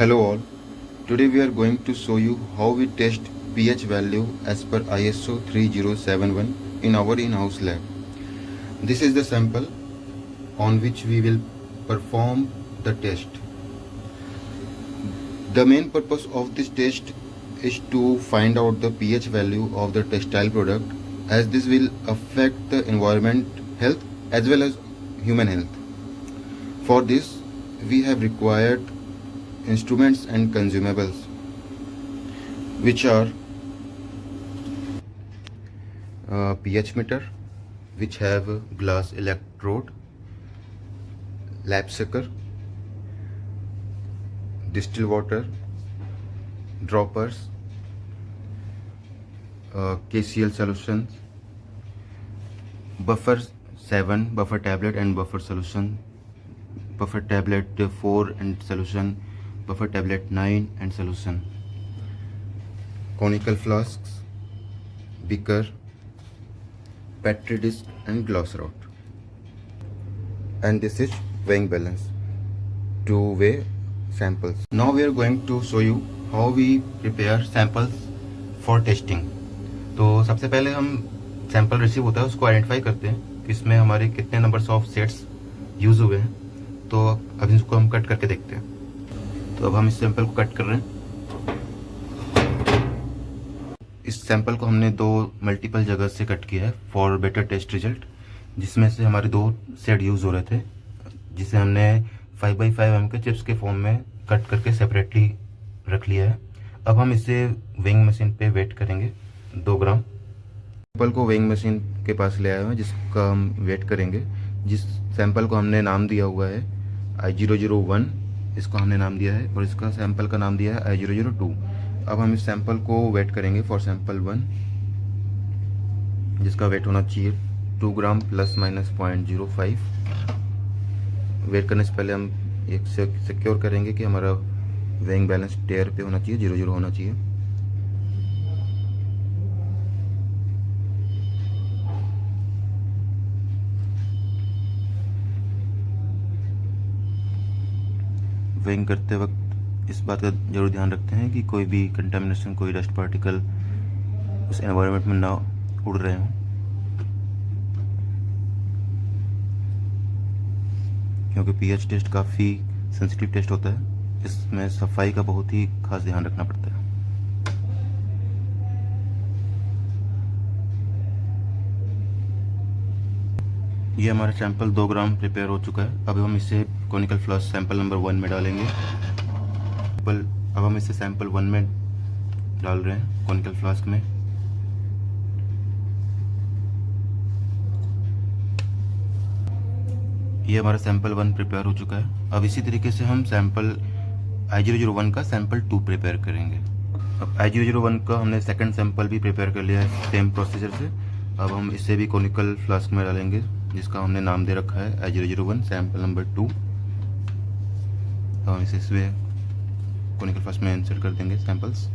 Hello all. Today we are going to show you how we test pH value as per ISO 3071 in our in-house lab. This is the sample on which we will perform the test. The main purpose of this test is to find out the pH value of the textile product, as this will affect the environment health as well as human health. For this we have required instruments and consumables, which are pH meter, which have a glass electrode, lab sucker, distilled water, droppers, KCl solutions, buffer 7 buffer tablet and buffer solution, buffer tablet 4 and solution, buffer tablet 9 and solution, conical flasks, beaker, petri dish and glass rod. And this is weighing balance to weigh samples. Now we are going to show you how we prepare samples for testing. तो सबसे पहले हम sample receive होता है उसको identify करते हैं कि इसमें हमारे कितने नंबर्स ऑफ सेट्स यूज़ हुए हैं. तो अब इसको हम कट करके देखते हैं. तो अब हम इस सैंपल को कट कर रहे हैं. इस सैंपल को हमने दो मल्टीपल जगह से कट किया है फॉर बेटर टेस्ट रिजल्ट, जिसमें से हमारे दो सेट यूज़ हो रहे थे, जिसे हमने 5x5 mm के चिप्स के फॉर्म में कट करके सेपरेटली रख लिया है. अब हम इसे वेइंग मशीन पे वेट करेंगे 2 ग्राम. सैंपल को वेइंग मशीन के पास ले आए हैं जिसका हम वेट करेंगे. जिस सैंपल को हमने नाम दिया हुआ है I001, इसको हमने नाम दिया है, और इसका सैंपल का नाम दिया है I002. अब हम इस सैंपल को वेट करेंगे फॉर सैंपल 1, जिसका वेट होना चाहिए 2 ग्राम प्लस माइनस 0.05. वेट करने से पहले हम एक सिक्योर करेंगे कि हमारा वेइंग बैलेंस टेयर पे होना चाहिए, 00 होना चाहिए. वेइंग करते वक्त इस बात का जरूर ध्यान रखते हैं कि कोई भी कंटामिनेशन, कोई डस्ट पार्टिकल उस एनवायरनमेंट में ना उड़ रहे हों, क्योंकि पीएच टेस्ट काफ़ी सेंसिटिव टेस्ट होता है. इसमें सफाई का बहुत ही खास ध्यान रखना पड़ता है. ये हमारा सैंपल 2 ग्राम प्रिपेयर हो चुका है. अब हम इसे कॉनिकल फ्लास्क सैंपल नंबर 1 में डालेंगे. अब हम इसे सैंपल 1 में डाल रहे हैं कॉनिकल फ्लास्क में. ये हमारा सैंपल 1 प्रिपेयर हो चुका है. अब इसी तरीके से हम सैंपल I001 का सैंपल 2 प्रिपेयर करेंगे. अब I001 का हमने सेकंड सैंपल भी प्रिपेयर कर लिया है सेम प्रोसीजर से. अब हम इसे भी कॉनिकल फ्लास्क में डालेंगे, जिसका हमने नाम दे रखा है I001 सैंपल नंबर 2. अब हम इसे कॉनिकल फ्लास्क में इंसर्ट कर देंगे सैंपल्स.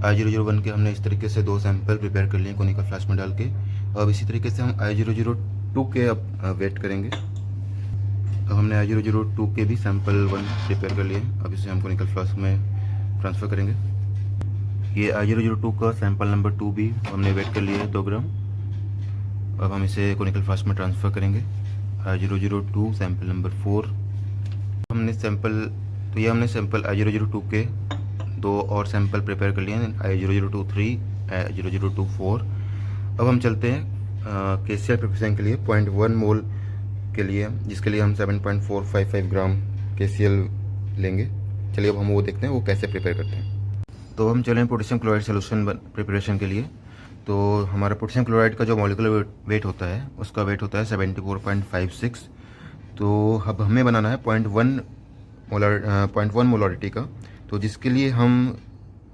I001 के हमने इस तरीके से 2 सैंपल प्रिपेयर कर लिए कॉनिकल फ्लास्क में डाल के. अब इसी तरीके से हम I002 के अब वेट करेंगे. अब हमने I002 के भी सैंपल 1 प्रिपेयर कर लिए. अब इसे हम कॉनिकल फ्लास्क में ट्रांसफ़र करेंगे. ये I002 का सैंपल नंबर 2 भी हमने वेट कर लिया है 2 ग्राम. अब हम इसे कॉनिकल फ्लास्क में ट्रांसफ़र करेंगे. I002 सैंपल नंबर 4 हमने सैंपल I002 के 2 और सैंपल प्रिपेयर कर लिए हैं, I0023, I0024. अब हम चलते हैं KCl प्रिपरेशन के लिए 0.1 मोल के लिए, जिसके लिए हम 7.455 ग्राम KCl लेंगे. चलिए अब हम वो देखते हैं वो कैसे प्रिपेयर करते हैं. तो हम चलें पोटेशियम क्लोराइड सोल्यूशन प्रिपरेशन के लिए. तो हमारा पोटेशियम क्लोराइड का जो मॉलिक्यूलर वेट होता है उसका वेट होता है 74.56. तो अब हमें बनाना है 0.1 मोलारिटी का. तो जिसके लिए हम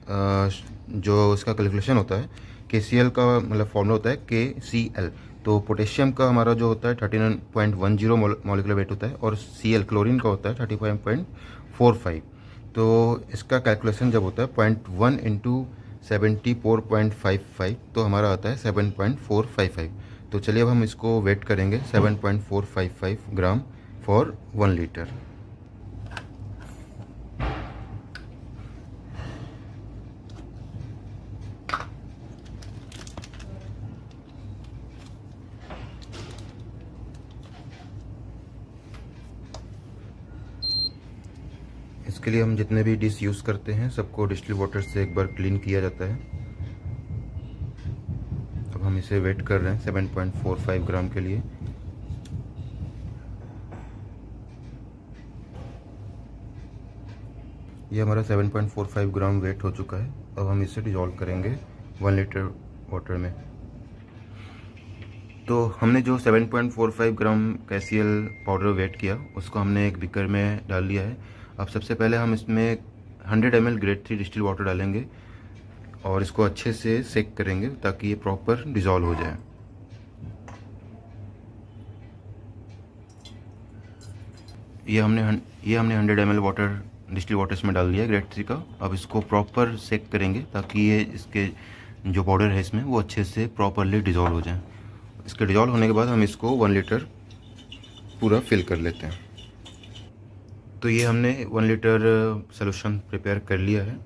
जो इसका कैलकुलेशन होता है KCl का मतलब फॉर्मूला होता है KCl. तो पोटेशियम का हमारा जो होता है 39.10 मॉलिक्यूलर वेट होता है, और Cl क्लोरीन का होता है 35.45. तो इसका कैलकुलेशन जब होता है 0.1 इंटू 74.55, तो हमारा आता है 7.455. तो चलिए अब हम इसको वेट करेंगे 7.455 ग्राम फॉर 1 लीटर. इसके लिए हम जितने भी डिश यूज़ करते हैं सबको डिस्टिल वाटर से एक बार क्लीन किया जाता है। अब हम इसे वेट कर रहे हैं 7.45 ग्राम के लिए। ये हमारा 7.45 ग्राम वेट हो चुका है। अब हम इसे डिज़ोल्व करेंगे 1 लीटर वाटर में। तो हमने जो 7.45 ग्राम कैसियल पाउडर वेट किया उसको हमने एक बिकर में डाल लिया है। अब सबसे पहले हम इसमें 100 ml ग्रेड 3 डिस्टिल वाटर डालेंगे और इसको अच्छे से सेक करेंगे ताकि ये प्रॉपर डिज़ोल्व हो जाए। ये हमने 100 ml वाटर डिस्टिल वाटर इसमें डाल दिया है ग्रेड 3 का। अब इसको प्रॉपर सेक करेंगे ताकि ये इसके जो पाउडर है इसमें वो अच्छे से प्रॉपरली डिज़ोल्व हो जाए। इसके डिज़ोल्व होने के बाद हम इसको 1 लीटर पूरा फिल कर लेते हैं। तो ये हमने 1 लीटर सॉल्यूशन प्रिपेयर कर लिया है।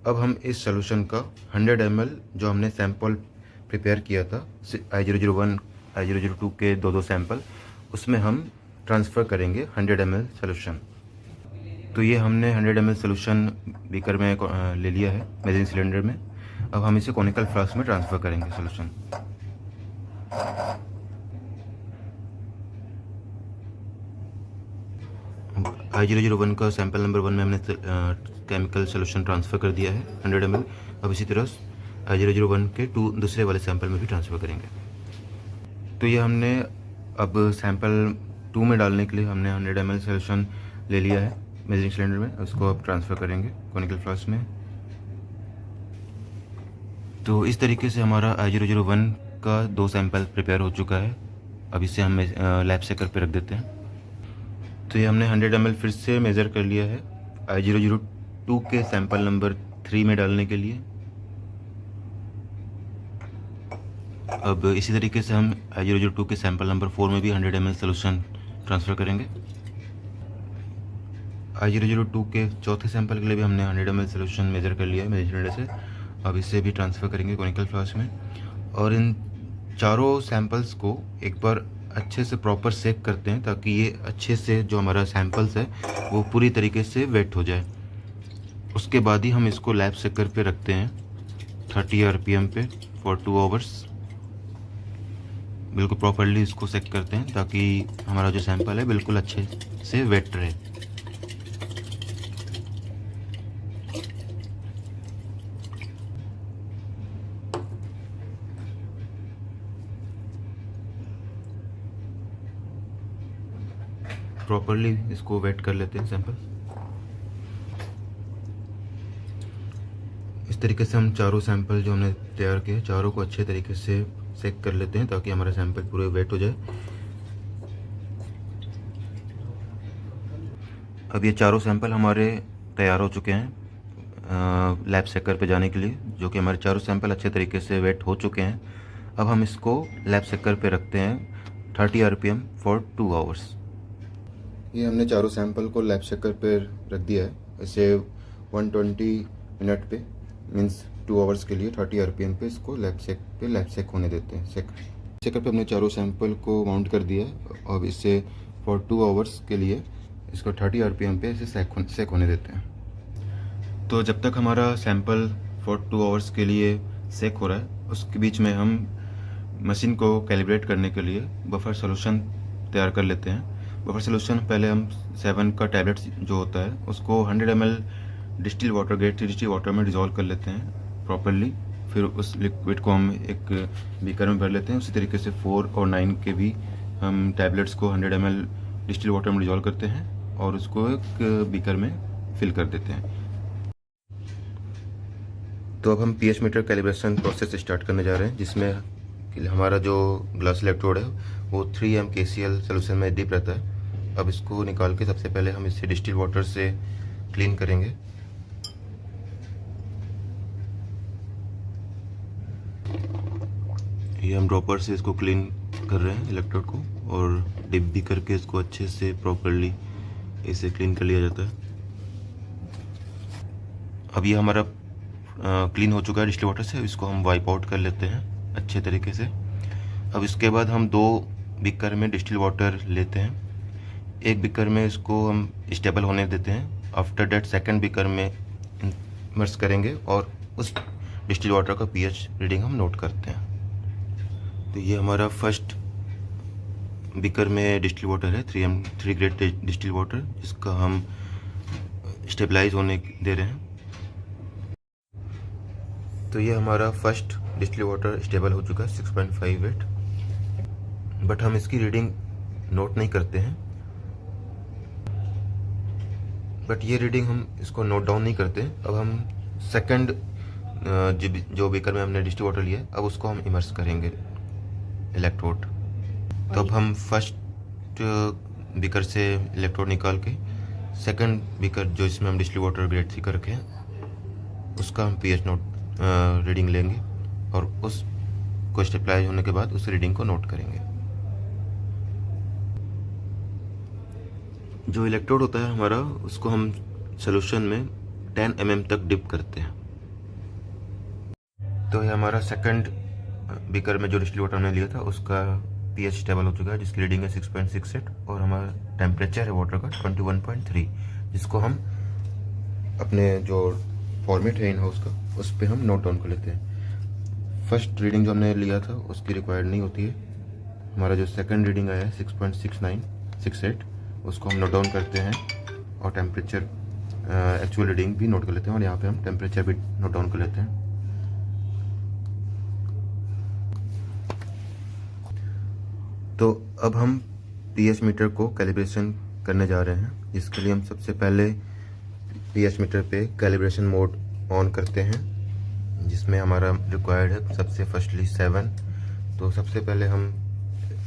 अब हम इस सॉल्यूशन का 100 ml जो हमने सैंपल प्रिपेयर किया था I001 I002 के दो सैंपल, उसमें हम ट्रांसफ़र करेंगे 100 ml सॉल्यूशन। तो ये हमने 100 ml सॉल्यूशन बीकर में ले लिया है मेजरिंग सिलेंडर में। अब हम इसे कॉनिकल फ्लास्क में ट्रांसफ़र करेंगे सॉल्यूशन। I001 का सैंपल नंबर 1 में हमने केमिकल सॉल्यूशन ट्रांसफ़र कर दिया है 100 ml। अब इसी तरह I001 के दूसरे वाले सैंपल में भी ट्रांसफ़र करेंगे। तो ये हमने अब सैंपल 2 में डालने के लिए हमने 100 ml सॉल्यूशन ले लिया है मेजरिंग सिलेंडर में। उसको अब ट्रांसफ़र करेंगे कॉनिकल फ्लास्क में। तो इस तरीके से हमारा I001 का 2 सैंपल प्रिपेयर हो चुका है। अब इसे हम लैब सेकर पे रख देते हैं। तो ये हमने 100 ml फिर से मेज़र कर लिया है I002 के सैंपल नंबर 3 में डालने के लिए। अब इसी तरीके से हम I002 के सैंपल नंबर 4 में भी 100 ml सॉल्यूशन ट्रांसफ़र करेंगे। I002 के चौथे सैंपल के लिए भी हमने 100 ml सॉल्यूशन मेज़र कर लिया है मेजर से। अब इसे भी ट्रांसफ़र करेंगे कॉनिकल फ्लास्क में और इन चारों सैंपल्स को एक बार अच्छे से प्रॉपर सेक करते हैं ताकि ये अच्छे से जो हमारा सैंपल्स है वो पूरी तरीके से वेट हो जाए। उसके बाद ही हम इसको लैब सेकर पे रखते हैं 30 RPM पे फॉर 2 आवर्स। बिल्कुल प्रॉपरली इसको सेक करते हैं ताकि हमारा जो सैंपल है बिल्कुल अच्छे से वेट रहे। प्रॉपरली इसको वेट कर लेते हैं सैंपल। इस तरीके से हम चारों सैंपल जो हमने तैयार किए चारों को अच्छे तरीके से सेक कर लेते हैं ताकि हमारा सैंपल पूरे वेट हो जाए। अब ये चारों सैंपल हमारे तैयार हो चुके हैं लैब सेकर पे जाने के लिए, जो कि हमारे चारों सैंपल अच्छे तरीके से वेट हो चुके हैं। अब हम इसको लैब सेकर पे रखते हैं 30 RPM फॉर 2 आवर्स। ये हमने चारों सैंपल को लैब सेकर पे रख दिया है। इसे 120 मिनट पे मीन्स 2 आवर्स के लिए 30 RPM पे इसको लैब सेक होने देते हैं। सेकर पे हमने चारों सैंपल को माउंट कर दिया है। अब इसे फॉर 2 आवर्स के लिए इसको 30 RPM पे इसे सेक होने देते हैं। तो जब तक हमारा सैंपल फॉर 2 आवर्स के लिए सेक हो रहा है उसके बीच में हम मशीन को कैलिब्रेट करने के लिए बफर सॉल्यूशन तैयार कर लेते हैं। बफर सॉल्यूशन पहले हम 7 का टैबलेट जो होता है उसको 100 ml distil water grade 3 distil water में डिज़ोल्व कर लेते हैं प्रॉपरली। फिर उस लिक्विड को हम एक बीकर में भर लेते हैं। उसी तरीके से 4 और 9 के भी हम टैबलेट्स को 100 ml डिस्टिल वाटर में डिज़ोल्व करते हैं और उसको एक बीकर में फिल कर देते हैं। तो अब हम pH meter calibration process start करने जा रहे हैं, जिसमें हमारा जो ग्लास इलेक्ट्रोड है वो 3 mkcl सॉल्यूशन में डिप रहता है। अब इसको निकाल के सबसे पहले हम इसे डिस्टिल वाटर से क्लीन करेंगे। ये हम ड्रॉपर से इसको क्लीन कर रहे हैं इलेक्ट्रोड को और डिप भी करके इसको अच्छे से प्रॉपरली इसे क्लीन कर लिया जाता है। अब ये हमारा क्लीन हो चुका है डिस्टिल वाटर से। इसको हम वाइप आउट कर लेते हैं अच्छे तरीके से। अब इसके बाद हम 2 बीकर में डिस्टिल वाटर लेते हैं। एक बीकर में इसको हम स्टेबल होने देते हैं आफ्टर डेट सेकंड बीकर में इमर्स करेंगे और उस डिस्टिल वाटर का पीएच रीडिंग हम नोट करते हैं। तो ये हमारा फर्स्ट बीकर में डिस्टिल वाटर है, 3 ग्रेड डिस्टिल वाटर, जिसका हम स्टेबलाइज होने दे रहे हैं। तो ये हमारा फर्स्ट डिस्टिल वाटर स्टेबल हो चुका है 6.58, बट हम इसकी रीडिंग नोट नहीं करते हैं। बट ये रीडिंग हम इसको नोट डाउन नहीं करते। अब हम सेकंड जो बीकर में हमने डिस्टिल वाटर लिया है, अब उसको हम इमर्स करेंगे इलेक्ट्रोड। तो अब हम फर्स्ट बीकर से इलेक्ट्रोड निकाल के सेकंड बीकर जो इसमें हम डिस्टिल वाटर ग्रेड 3 का रखे हैं, उसका हम पीएच नोट रीडिंग लेंगे और उस को स्टेबलाइज होने के बाद उस रीडिंग को नोट करेंगे। जो इलेक्ट्रोड होता है हमारा, उसको हम सोल्यूशन में 10 mm तक डिप करते हैं। तो ये हमारा सेकंड बीकर में जो डिस्टिल वाटर हमने लिया था, उसका पीएच स्टेबल हो चुका है, जिसकी रीडिंग है 6.68 और हमारा टेम्परेचर है वाटर का 21.3, जिसको हम अपने जो फॉर्मेट है इन हाउस का, उस पर हम नोट डाउन कर लेते हैं। फर्स्ट रीडिंग जो हमने लिया था उसकी रिक्वायर्ड नहीं होती है। हमारा जो सेकंड रीडिंग आया है 6.6968, उसको हम नोट डाउन करते हैं और टेम्परेचर एक्चुअल रीडिंग भी नोट कर लेते हैं, और यहाँ पे हम टेम्परेचर भी नोट डाउन कर लेते हैं। तो अब हम पीएच मीटर को कैलिब्रेशन करने जा रहे हैं। इसके लिए हम सबसे पहले पीएच मीटर पे कैलिब्रेशन मोड ऑन करते हैं, जिसमें हमारा रिक्वायर्ड है सबसे फर्स्टली 7। तो सबसे पहले हम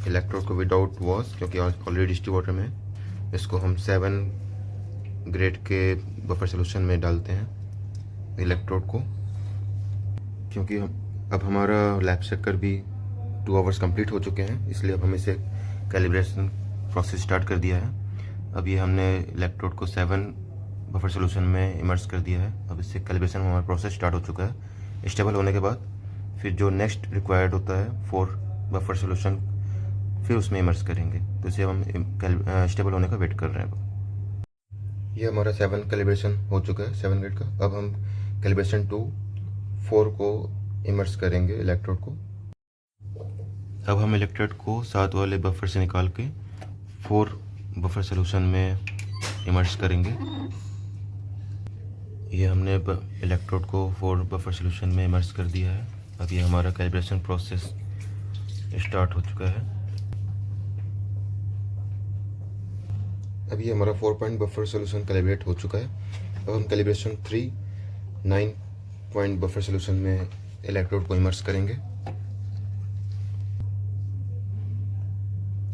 इलेक्ट्रोड को विदाउट वॉश, क्योंकि ऑलरेडी डिस्टिल वाटर में, इसको हम 7 ग्रेड के बफर सोल्यूशन में डालते हैं इलेक्ट्रोड को, क्योंकि अब हमारा लैब चक्कर भी 2 आवर्स कंप्लीट हो चुके हैं, इसलिए अब हम इसे कैलिब्रेशन प्रोसेस स्टार्ट कर दिया है। अब ये हमने इलेक्ट्रोड को 7 बफर सोल्यूशन में इमर्स कर दिया है। अब इससे कैलिब्रेशन हमारा प्रोसेस स्टार्ट हो चुका है। स्टेबल होने के बाद फिर जो नेक्स्ट रिक्वायर्ड होता है 4 बफर सोल्यूशन, फिर उसमें इमर्स करेंगे। तो इसे हम स्टेबल होने का वेट कर रहे हैं। ये हमारा 7 कैलिब्रेशन हो चुका है 7 ग्रेड का। अब हम कैलिब्रेशन 2 4 को इमर्स करेंगे इलेक्ट्रोड को। अब हम इलेक्ट्रोड को 7 वाले बफर से निकाल के 4 बफर सोल्यूशन में इमर्स करेंगे। ये हमने इलेक्ट्रोड को 4 बफर सोल्यूशन में इमर्स कर दिया है। अब ये हमारा कैलिब्रेशन प्रोसेस स्टार्ट हो चुका है। अब ये हमारा 4 पॉइंट बफर सोल्यूशन कैलिब्रेट हो चुका है। अब हम कैलिब्रेशन 3 9 पॉइंट बफर सोल्यूशन में इलेक्ट्रोड को इमर्स करेंगे।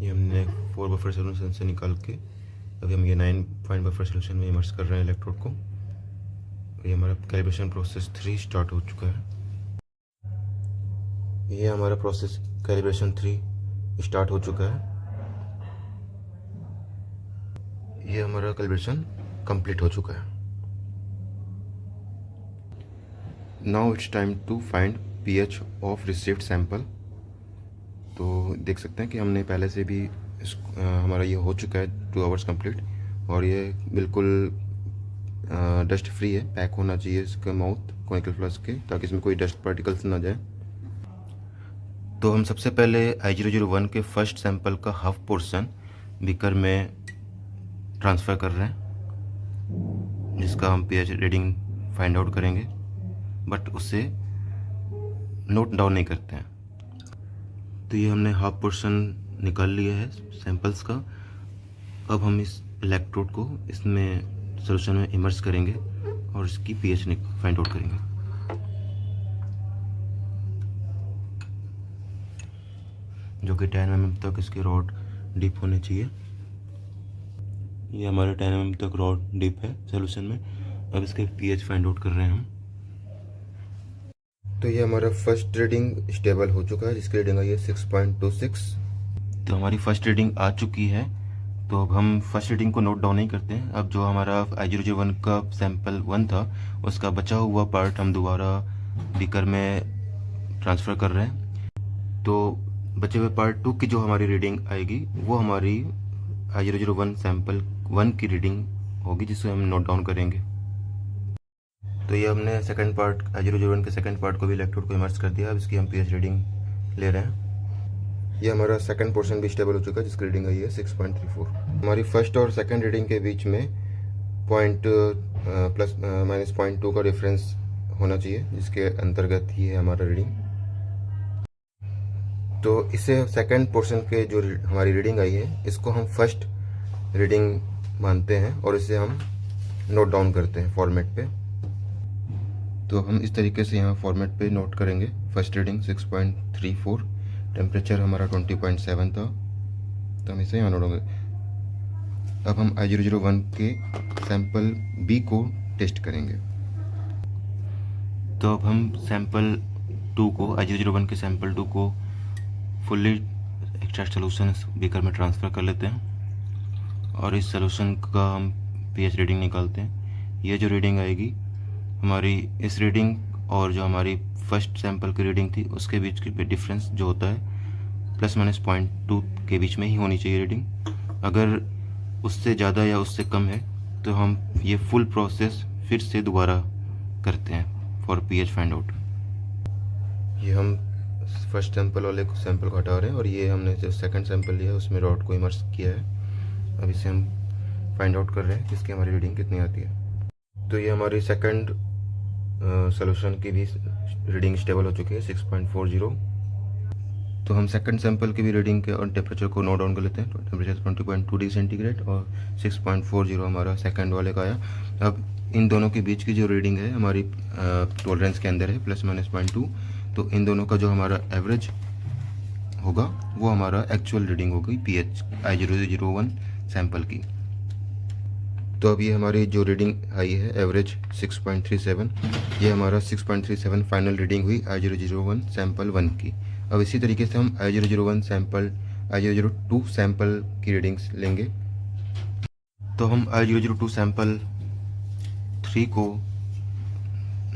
ये हमने 4 बफर सोल्यूशन से निकाल के अभी हम ये 9 पॉइंट बफर सोल्यूशन में इमर्स कर रहे हैं इलेक्ट्रोड को। ये हमारा कैलिब्रेशन प्रोसेस 3 स्टार्ट हो चुका है। ये हमारा प्रोसेस कैलिब्रेशन 3 स्टार्ट हो चुका है। ये हमारा कैलिब्रेशन कंप्लीट हो चुका है। Now it's time to find pH of received sample. तो देख सकते हैं कि हमने पहले से भी हमारा ये हो चुका है 2 आवर्स कंप्लीट, और ये बिल्कुल डस्ट फ्री है। पैक होना चाहिए इसका माउथ कोनिकल फ्लास्क के, ताकि इसमें कोई डस्ट पार्टिकल्स ना जाए। तो हम सबसे पहले I001 के फर्स्ट सैंपल का हाफ पोर्शन बीकर में ट्रांसफ़र कर रहे हैं, जिसका हम पीएच रीडिंग फाइंड आउट करेंगे, बट उससे नोट डाउन नहीं करते हैं। तो ये हमने हाफ पोर्शन निकाल लिया है सैंपल्स का। अब हम इस इलेक्ट्रोड को इसमें सोल्यूशन में इमर्स करेंगे और इसकी पीएच फाइंड आउट करेंगे। जो कि 10 mm तक इसकी रॉड डीप होनी चाहिए। ये हमारा 10 mm तक रॉड डीप है सोल्यूशन में। अब इसके पीएच फाइंड आउट कर रहे हैं हम। तो ये हमारा फर्स्ट रीडिंग स्टेबल हो चुका है, जिसकी रीडिंग आई है 6.26। तो हमारी फर्स्ट रीडिंग आ चुकी है। तो अब हम फर्स्ट रीडिंग को नोट डाउन नहीं करते हैं। अब जो हमारा I001 का सैंपल 1 था, उसका बचा हुआ पार्ट हम दोबारा बीकर में ट्रांसफ़र कर रहे हैं। तो बचे हुए पार्ट 2 की जो हमारी रीडिंग आएगी, वो हमारी I001 सैंपल 1 की रीडिंग होगी जिसको हम नोट डाउन करेंगे। तो ये हमने सेकंड पार्ट I001 के सेकंड पार्ट को भी इलेक्ट्रोड को इमर्स कर दिया। अब इसकी हम पीएच रीडिंग ले रहे हैं। ये हमारा सेकंड पोर्शन भी स्टेबल हो चुका है जिसकी रीडिंग आई है 6.34। हमारी फर्स्ट और सेकंड रीडिंग के बीच में पॉइंट प्लस माइनस 0.2 का डिफरेंस होना चाहिए, जिसके अंतर्गत ही है हमारा रीडिंग। तो इसे सेकंड पोर्शन के जो हमारी रीडिंग आई है इसको हम फर्स्ट रीडिंग मानते हैं और इसे हम नोट डाउन करते हैं फॉर्मेट पे। तो हम इस तरीके से यहाँ फॉर्मेट पे नोट करेंगे। फर्स्ट रीडिंग 6.34, टेम्परेचर हमारा 20.7 था, तो हम इसे यहाँ नोट होंगे। अब हम I001 के सैंपल बी को टेस्ट करेंगे। तो अब हम सैंपल 2 को I001 के सैंपल 2 को फुल्ली एक्सट्रैक्ट सोल्यूशन बीकर में ट्रांसफ़र कर लेते हैं और इस सोल्यूशन का हम पीएच रीडिंग निकालते हैं। ये जो रीडिंग आएगी हमारी इस रीडिंग और जो हमारी फर्स्ट सैंपल की रीडिंग थी उसके बीच की डिफरेंस जो होता है प्लस माइनस 0.2 के बीच में ही होनी चाहिए रीडिंग। अगर उससे ज़्यादा या उससे कम है तो हम ये फुल प्रोसेस फिर से दोबारा करते हैं फॉर पीएच फाइंड आउट। ये हम फर्स्ट सैंपल वाले सैंपल को हटा रहे हैं और ये हमने जो सेकंड सैंपल लिया है उसमें रॉड को इमर्स किया है। अब इसे हम फाइंड आउट कर रहे हैं कि इसकी हमारी रीडिंग कितनी आती है। तो ये हमारी सेकंड सॉल्यूशन की भी रीडिंग स्टेबल हो चुकी है 6.40। तो हम सेकंड सैंपल की भी रीडिंग के और टेम्परेचर को नोट डाउन कर लेते हैं। तो टेम्परेचर 20.2 डिग्री सेंटीग्रेड और 6.40 हमारा सेकंड वाले का आया। अब इन दोनों के बीच की जो रीडिंग है हमारी टॉलरेंस के अंदर है प्लस माइनस 0.2। तो इन दोनों का जो हमारा एवरेज होगा वो हमारा एक्चुअल रीडिंग होगी पीएच I001 सैंपल की। तो अब ये हमारी जो रीडिंग आई है एवरेज 6.37, ये हमारा 6.37 फाइनल रीडिंग हुई I001 सैंपल 1 की। अब इसी तरीके से हम I001 सैंपल I002 सैंपल की रीडिंग्स लेंगे। तो हम I002 सैंपल 3 को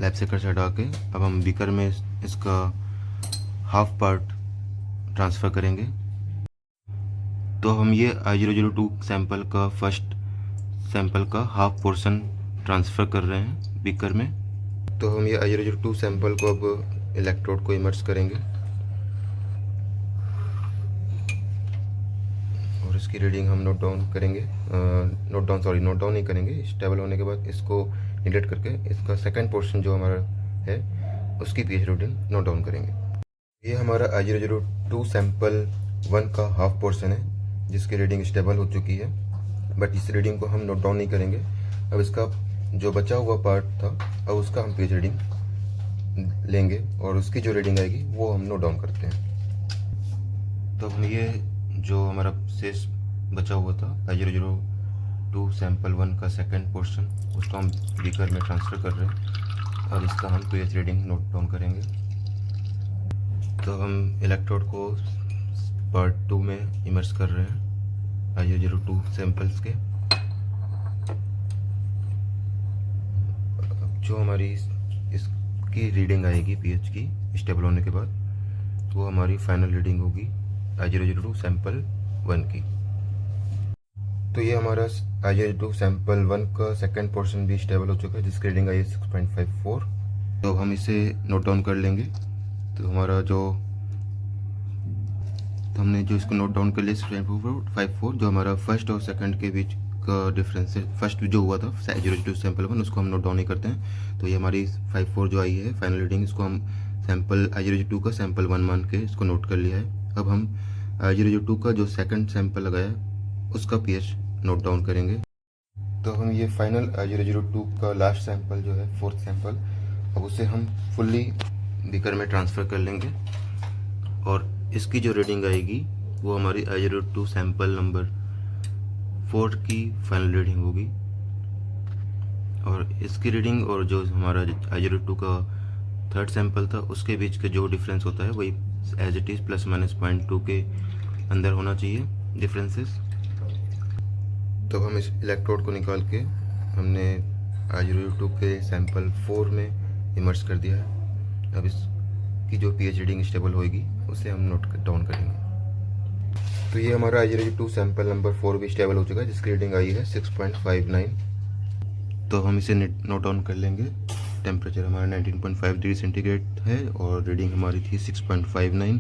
लैब सेकर से हटा के अब हम बीकर में इसका हाफ पार्ट ट्रांसफ़र करेंगे। तो हम ये I002 सैंपल का फर्स्ट सैंपल का हाफ पोर्शन ट्रांसफ़र कर रहे हैं बीकर में। तो हम ये I002 सैंपल को अब इलेक्ट्रोड को इमर्स करेंगे और इसकी रीडिंग हम नोट डाउन करेंगे। नोट डाउन नहीं करेंगे। स्टेबल होने के बाद इसको निगलेक्ट करके इसका सेकंड पोर्शन जो हमारा है उसकी पीएच रीडिंग नोट डाउन करेंगे। ये हमारा I002 सैंपल 1 का हाफ पोर्शन है जिसकी रीडिंग स्टेबल हो चुकी है, बट इस रीडिंग को हम नोट डाउन नहीं करेंगे। अब इसका जो बचा हुआ पार्ट था अब उसका हम पीएच रीडिंग लेंगे और उसकी जो रीडिंग आएगी वो हम नोट डाउन करते हैं। तो हम ये जो हमारा शेष बचा हुआ था I002 सैंपल 1 का सेकंड पोर्शन उसको हम बीकर में ट्रांसफ़र कर रहे हैं। अब इसका हम पीएच रीडिंग नोट डाउन करेंगे। तो हम इलेक्ट्रोड को पार्ट 2 में इमर्स कर रहे हैं I002 सैंपल्स के। जो हमारी इसकी रीडिंग आएगी पीएच की स्टेबल होने के बाद वो हमारी फाइनल रीडिंग होगी I002 सैंपल 1 की। तो ये हमारा I002 सैंपल 1 का सेकंड पोर्शन भी स्टेबल हो चुका है जिसकी रीडिंग आई है 6.54। तो हम इसे नोट डाउन कर लेंगे। तो हमारा हमने जो इसको नोट डाउन कर लिया 6.54 जो हमारा फर्स्ट और सेकंड के बीच का डिफरेंस है। फर्स्ट जो हुआ था I002 सैंपल 1 उसको हम नोट डाउन नहीं करते हैं। तो ये हमारी 54 जो आई है फाइनल रीडिंग, इसको हम सैंपल I002 का सैंपल 1 मान के इसको नोट कर लिया है। अब हम I002 का जो सेकंड सैंपल लगाया उसका पीएच नोट डाउन करेंगे। तो हम ये फाइनल I002 का लास्ट सैंपल जो है फोर्थ सैंपल, अब उसे हम फुल्ली बीकर में ट्रांसफ़र कर लेंगे और इसकी जो रीडिंग आएगी वो हमारी I002 सैंपल नंबर 4 की फाइनल रीडिंग होगी। और इसकी रीडिंग और जो हमारा I002 का थर्ड सैंपल था उसके बीच के जो डिफरेंस होता है वही as it is plus minus 0.2 के अंदर होना चाहिए डिफरेंसेस। तो हम इस इलेक्ट्रोड को निकाल के हमने I002 के सैंपल 4 में इमर्स कर दिया है। अब इसकी जो पीएच रीडिंग स्टेबल होएगी उसे हम नोट डाउन करेंगे। तो ये हमारा I002 सैंपल नंबर 4 भी स्टेबल हो चुका है जिसकी रीडिंग आई है 6.59। तो हम इसे नोट डाउन कर लेंगे। टेम्परेचर हमारा 19.5 डिग्री सेंटीग्रेड है और रीडिंग हमारी थी 6.59,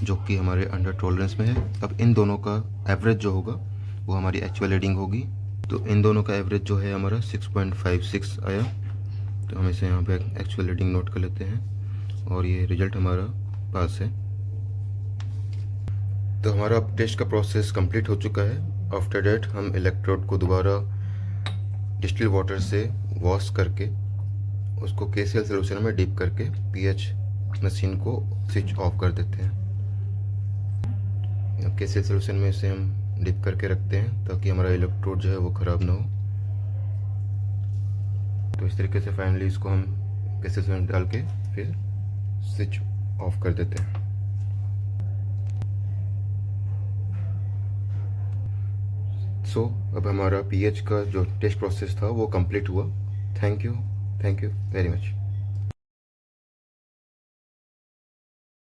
जो कि हमारे अंडर टॉलरेंस में है। अब इन दोनों का एवरेज जो होगा वो हमारी एक्चुअल रीडिंग होगी। तो इन दोनों का एवरेज जो है हमारा 6.56 आया। तो हम इसे यहाँ पे एक्चुअल रीडिंग नोट कर लेते हैं और ये रिजल्ट हमारा पास है। तो हमारा अब टेस्ट का प्रोसेस कंप्लीट हो चुका है। आफ्टर डेट हम इलेक्ट्रोड को दोबारा डिस्टिल वाटर से वॉश करके उसको KCl सोल्यूशन में डिप करके pH मशीन को स्विच ऑफ कर देते हैं। अब KCl सोल्यूशन में इसे हम डिप करके रखते हैं ताकि हमारा इलेक्ट्रोड जो है वो ख़राब ना हो। तो इस तरीके से फाइनली इसको हम KCl सोल्यूशन डाल के फिर स्विच ऑफ कर देते हैं। अब हमारा pH का जो टेस्ट प्रोसेस था वो कंप्लीट हुआ। Thank you very much.